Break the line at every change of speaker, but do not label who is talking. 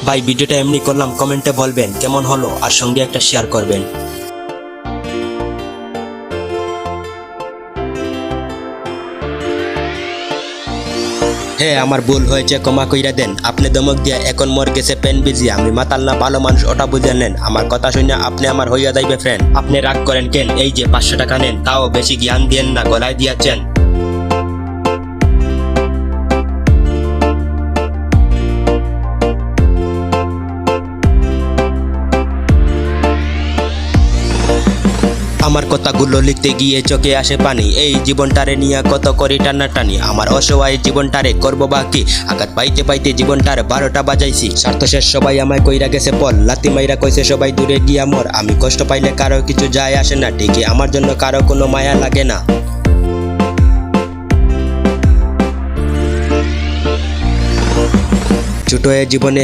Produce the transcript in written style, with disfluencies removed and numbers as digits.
ভাই ভিডিওটা এমনি করলাম, কমেন্টে বলবেন কেমন হলো আর সঙ্গে একটা শেয়ার করবেন। হ্যাঁ আমার ভুল হয়েছে, ক্ষমা কইরা দেন। আপনি দমক দিয়া এখন মোর গেছে পেন বিজি, আমি মাতাল না ভালো মানুষ ওটা বুঝে নেন। আমার কথা শুনে আপনি আমার হইয়া যাইবে ফ্রেন্ড। আপনি রাগ করেন কেন? এই যে 500 টাকা নেন, তাও বেশি জ্ঞান দিয়েন না, গলায় দিয়াছেন। আমার কথাগুলো লিখতে গিয়ে চোখে আসে পানি, এই জীবনটারে নিয়ে কত করি টানাটানি। আমার অসহায় জীবনটারে করব বাকি, আঘাত পাইতে পাইতে জীবনটার 12টা বাজাইছি। স্বার্থ শেষ সবাই আমায় কইরা গেছে পল, লাতি মাইরা কইছে সবাই দূরে গিয়া মর। আমি কষ্ট পাইলে কারো কিছু যায় আসে না, ঠিকই আমার জন্য কারো কোনো মায়া লাগে না। ছোট জীবনে